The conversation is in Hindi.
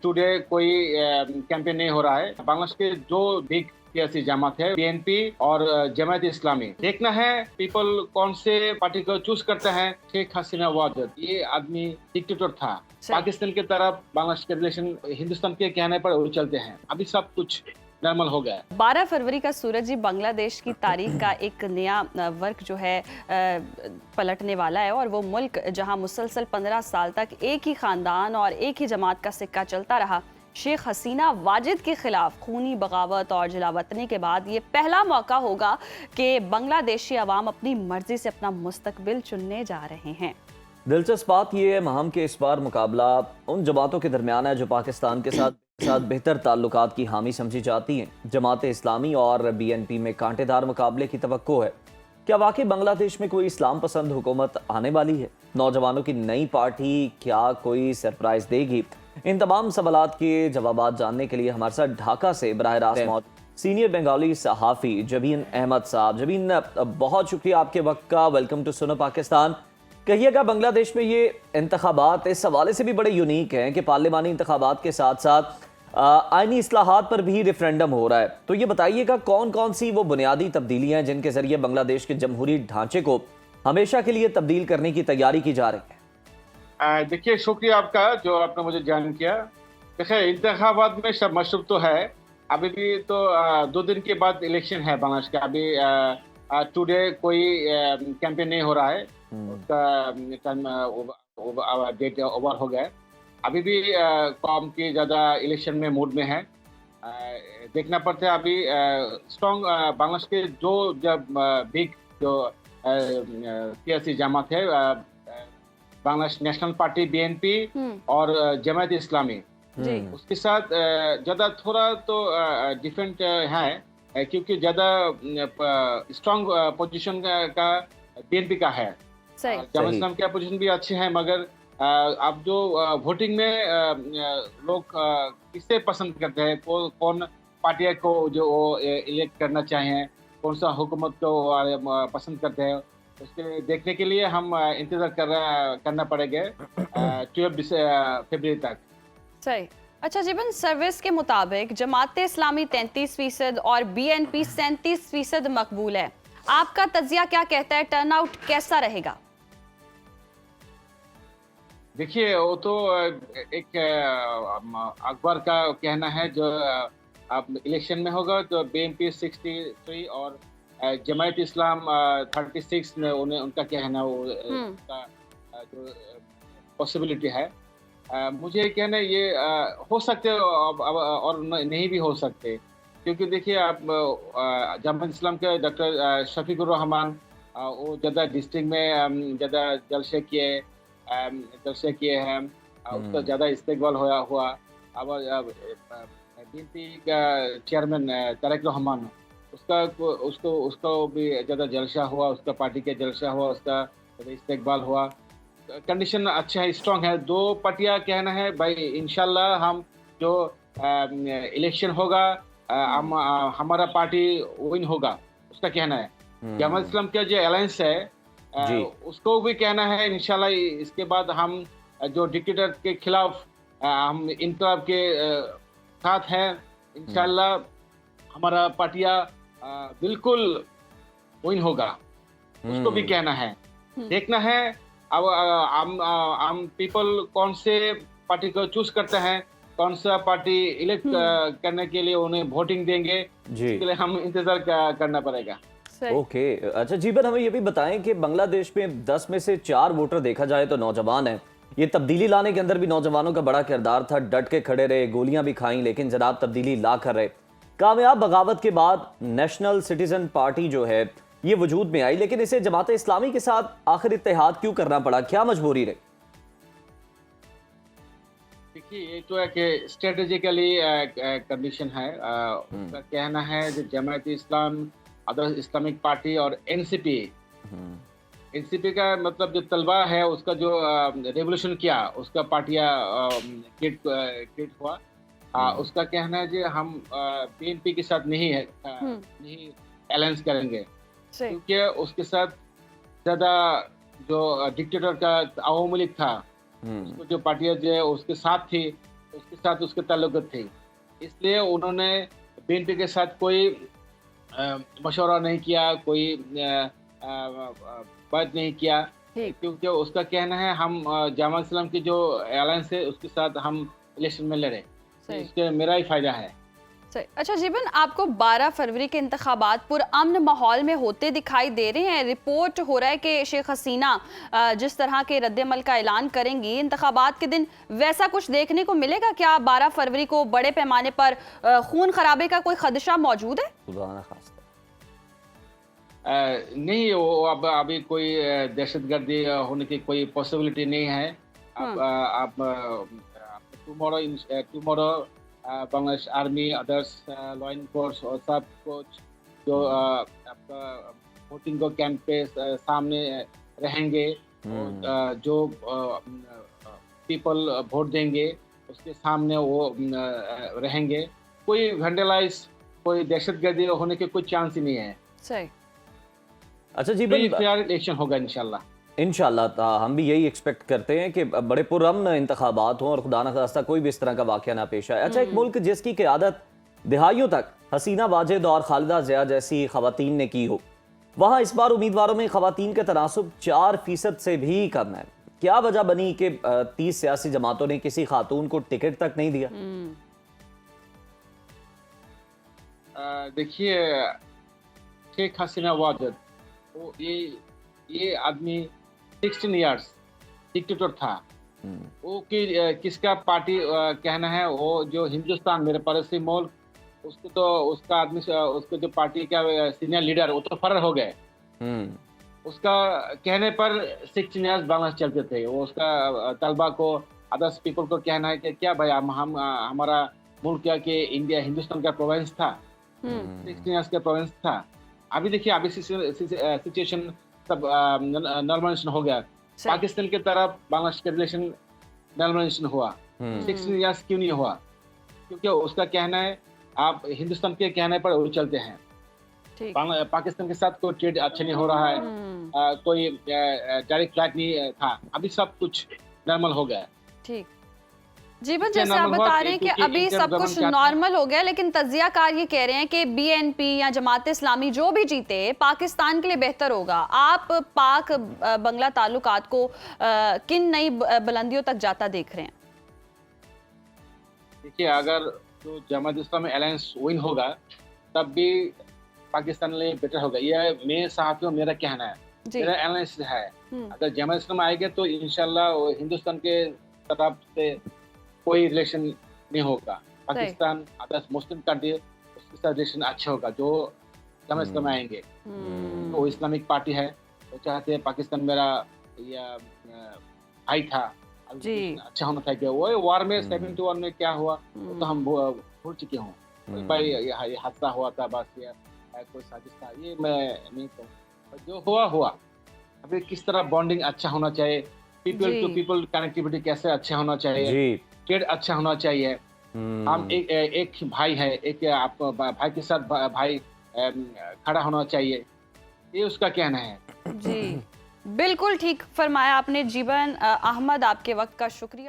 टुडे कोई कैंपेन नहीं हो रहा है। बांग्लादेश के जो बिग सियासी जमात है, बीएनपी और जमात इस्लामी, देखना है पीपल कौन से पार्टी को चूज करते हैं। शेख हसीना वाजद ये आदमी डिक्टेटर था। सही। पाकिस्तान की तरफ बांग्लादेश के रिलेशन हिंदुस्तान के कहने पर वो चलते हैं। अभी सब कुछ नॉर्मल हो गया। 12 फरवरी का सूरज जी बांग्लादेश की तारीख का एक नया वर्क जो है पलटने वाला है, और वो मुल्क जहां मुसलसल 15 साल तक एक ही खानदान और एक ही जमात का सिक्का चलता रहा, शेख हसीना वाजिद के खिलाफ खूनी बगावत और जलावतनी के बाद ये पहला मौका होगा कि बांग्लादेशी अवाम अपनी मर्जी से अपना मुस्तकबिल चुनने जा रहे हैं। दिलचस्प बात यह है महम के इस बार मुकाबला उन जमातों के दरमियान है जो पाकिस्तान के साथ बेहतर ताल्लुकात की हामी समझी जाती हैं। जमात इस्लामी और बीएनपी में कांटेदार मुकाबले की तवक्को है। क्या वाकई बांग्लादेश में कोई इस्लाम पसंद हुकूमत आने वाली है? नौजवानों की नई पार्टी क्या कोई सरप्राइज देगी? इन तमाम सवालात के जवाब जानने के लिए हमारे साथ ढाका से बराह रास्त मौजूद सीनियर बंगाली सहाफ़ी जबीन अहमद साहब। जबीन, बहुत शुक्रिया आपके वक्त का। वेलकम टू सुनो पाकिस्तान। कहिएगा, बांग्लादेश में ये इंतखाबात इस हवाले से भी बड़े यूनिक हैं कि पार्लिमानी इंतखाबात के साथ साथ आईनी इस्लाहात पर भी रेफरेंडम हो रहा है। तो ये बताइएगा कौन कौन सी वो बुनियादी तब्दीलियां हैं जिनके जरिए बांग्लादेश के जमहूरी ढांचे को हमेशा के लिए तब्दील करने की तैयारी की जा रही है। देखिए, शुक्रिया आपका जो आपने मुझे ज्वाइन किया। देखिए, इंतखाबात में सब मशरूब तो है। अभी भी तो 2 दिन के बाद इलेक्शन है बांग्लादेश का। अभी टुडे कोई कैंपेन नहीं हो रहा है, उसका टाइम डेट ओवर हो गया है। अभी भी कौम की ज़्यादा इलेक्शन में मूड में है। देखना पड़ता है अभी स्ट्रॉन्ग बांग्लादेश के जो जब बिग जो सियासी जमात है, बांग्लादेश नेशनल पार्टी बीएनपी और जमात इस्लामी, उसके साथ ज़्यादा थोड़ा तो डिफरेंट है, क्योंकि ज़्यादा स्ट्रॉन्ग पोजीशन का बीएनपी का है। जमात इस्लाम की पोजीशन भी अच्छी है, मगर अब जो वोटिंग में लोग किसे पसंद करते हैं, कौन पार्टियां को जो इलेक्ट करना चाहें, कौन सा हुकूमत को पसंद करते हैं, उसके देखने के लिए हम इंतजार करना पड़ेगा 12 फरवरी तक। सही। अच्छा जीवन, सर्विस के मुताबिक जमात इस्लामी 33% और बीएनपी 37% मकबूल है। आपका तज्जिया क्या कहता है, टर्नआउट कैसा रहेगा? देखिए, वो तो एक अखबार का कहना है। जो अब इलेक्शन में होगा तो बीएनपी 63 और जमात इस्लाम 36 में उनका कहना, वो उनका जो पॉसिबिलिटी है। मुझे कहना ये हो सकते और नहीं भी हो सकते, क्योंकि देखिए आप जमात इस्लाम के डॉक्टर शफीकुर रहमान, वो ज़्यादा डिस्ट्रिक्ट में ज़्यादा जलसे किए हैं, उसका ज़्यादा इस्तेकबाल हुआ। अब बीएनपी का चेयरमैन तारेक रहमान, उसको भी ज़्यादा जलसा हुआ, उसका पार्टी का जलसा हुआ, उसका इस्तेकबाल हुआ। कंडीशन अच्छा है, स्ट्रॉन्ग है। 2 पार्टियां कहना है भाई, इंशाल्लाह हम जो इलेक्शन होगा हमारा पार्टी विन होगा, उसका कहना है। जमात इस्लाम का जो अलायंस है उसको भी कहना है इंशाल्लाह इसके बाद हम जो डिक्टेटर के खिलाफ हम इनकलाब के साथ हैं। इंशाल्लाह हमारा पार्टियां बिल्कुल विन होगा, उसको भी कहना है। देखना है अब हम पीपल कौन से पार्टी को चूज करते हैं, कौन सा पार्टी इलेक्ट करने के लिए उन्हें वोटिंग देंगे, इसके लिए हम इंतजार करना पड़ेगा। ओके। अच्छा जीवन, हमें ये भी बताएं कि बांग्लादेश में 10 में से 4 वोटर देखा जाए तो नौजवान हैं। ये तब्दीली लाने के अंदर भी नौजवानों का बड़ा किरदार था। डट के खड़े रहे, गोलियां भी खाई, लेकिन जनाब तब्दीली ला कर रहे। कामयाब बगावत के बाद नेशनल सिटीजन पार्टी जो है ये वजूद में आई, लेकिन इसे जमात इस्लामी के साथ आखिर इत्तेहाद क्यों करना पड़ा? क्या मजबूरी रही? देखिए, ये तो है कि स्ट्रेटेजिकली कंडीशन है। उसका कहना है जो जमात इस्लाम, अदर इस्लामिक पार्टी और एनसीपी का मतलब जो तलबा है, उसका जो रेवोल्यूशन किया, उसका पार्टियां क्रिएट हुआ। उसका कहना है कि हम बीएनपी के साथ नहीं अलायंस करेंगे, क्योंकि उसके साथ ज़्यादा जो डिक्टेटर का अवामी लीग था, उसको जो पार्टियां जो उसके साथ थी, उसके साथ उसके ताल्लुकात थे। इसलिए उन्होंने बीएनपी के साथ कोई मशवरा नहीं किया, कोई बात नहीं किया, ठीक। क्योंकि उसका कहना है हम जमात इस्लाम की जो अलायंस है उसके साथ हम इलेक्शन में लड़े, सही। इसके मेरा ही फायदा है। सही। अच्छा जीवन, आपको 12 फरवरी के इंतखाबात पुरअमन माहौल में होते दिखाई दे रहे हैं। रिपोर्ट हो रहा है कि शेख हसीना जिस तरह के रद्दमल का ऐलान करेंगी इंतखाबात के दिन, वैसा कुछ देखने को मिलेगा क्या? 12 फरवरी को बड़े पैमाने पर खून खराबे का कोई खदशा मौजूद है? खुदा न खास्ता। नहीं, वो अब अभी कोई दहशतगर्दी होने की कोई पॉसिबिलिटी नहीं है। आप tomorrow Bangladesh army, others law enforce और सब कुछ जो आपका वोटिंग को कैंप पे सामने रहेंगे, और जो पीपल वोट देंगे उसके सामने वो रहेंगे। कोई वेंडलाइज, कोई दहशतगर्दी होने के कोई चांस ही नहीं है। सही। अच्छा जी, फेयर इलेक्शन होगा इंशाल्लाह। इंशाल्लाह हम भी यही एक्सपेक्ट करते हैं कि बड़े पुरअमन इंतखाबात हों और खुदा न खास्ता कोई भी इस तरह का वाक़या ना पेश आए। अच्छा, एक मुल्क जिसकी क़यादत दिहाइयों तक हसीना वाजिद और खालिदा ज़िया जैसी ख़वातीन ने की हो, वहाँ इस बार उम्मीदवारों में ख़वातीन के तनासुब 4% से भी कम है। क्या वजह बनी कि 30 सियासी जमातों ने किसी खातून को टिकट तक नहीं दिया? देखिए, शेख हसीना वाजिद, वो ये आदमी 16 इयर्स डिक्टेटर था। वो किसका पार्टी कहना है, वो जो हिंदुस्तान मेरे पड़ोसी मुल्क, उसको तो उसका आदमी, उसको जो पार्टी का सीनियर लीडर, वो तो फरार हो गए। उसका कहने पर 16 इयर्स बांग्लादेश चलते थे। वो उसका तलबा को, अदर्स पीपल को कहना है कि क्या भाई हम हमारा मुल्क क्या कि इंडिया हिंदुस्तान का प्रोविंस था, 16 इयर्स का प्रोविंस था। अभी देखिए, अभी सिचुएशन सब नॉर्मलाइजेशन हो गया। पाकिस्तान की तरफ बांग्लादेश का रिलेशन नॉर्मलाइजेशन हुआ। 16 इयर्स क्यों नहीं हुआ? क्योंकि उसका कहना है, आप हिंदुस्तान के कहने पर वो चलते हैं। पाकिस्तान के साथ कोई ट्रेड अच्छा नहीं हो रहा है, कोई डायरेक्ट फ्लाइट नहीं था। अभी सब कुछ नॉर्मल हो गया। ठीक। जीवन, जैसे आप बता रहे हैं कि अभी सब कुछ नॉर्मल हो गया, लेकिन तज्जियाकार ये कह रहे हैं कि बीएनपी या जमात इस्लामी जो भी जीते पाकिस्तान के लिए बेहतर होगा। आप पाक बंगला ताल्लुकात को किन नई बुलंदियों तक जाता देख रहे हैं? देखिए, अगर जो जमात इस्लामी अलायंस विन होगा तब भी पाकिस्तान के लिए बेटर होगा। ये मेरे साथियों मेरा कहना है, मेरा एनालिसिस है। अगर जमात इस्लामी आएगा तो इंशाल्लाह हिंदुस्तान के तरफ से कोई रिलेशन नहीं होगा। पाकिस्तान, अदर्स मुस्लिम कंट्री, उसके साथ रिलेशन अच्छा होगा जो जमात इस्लामी आएंगे। तो इस्लामिक पार्टी है, वो चाहते हैं पाकिस्तान मेरा भाई था, अच्छा होना चाहिए। वो वार में 71 में क्या हुआ वो तो हम भूल चुके हूँ भाई। ये हादसा हुआ था, बस ये कोई साजिश था, ये मैं नहीं कहूँ। जो हुआ हुआ। अभी किस तरह बॉन्डिंग अच्छा होना चाहिए, पीपल टू पीपल कनेक्टिविटी कैसे अच्छा होना चाहिए, ट्रेड अच्छा होना चाहिए। हम एक भाई है, एक आप भाई के साथ भाई खड़ा होना चाहिए, ये उसका कहना है। जी बिल्कुल ठीक फरमाया आपने जीवन अहमद, आपके वक्त का शुक्रिया।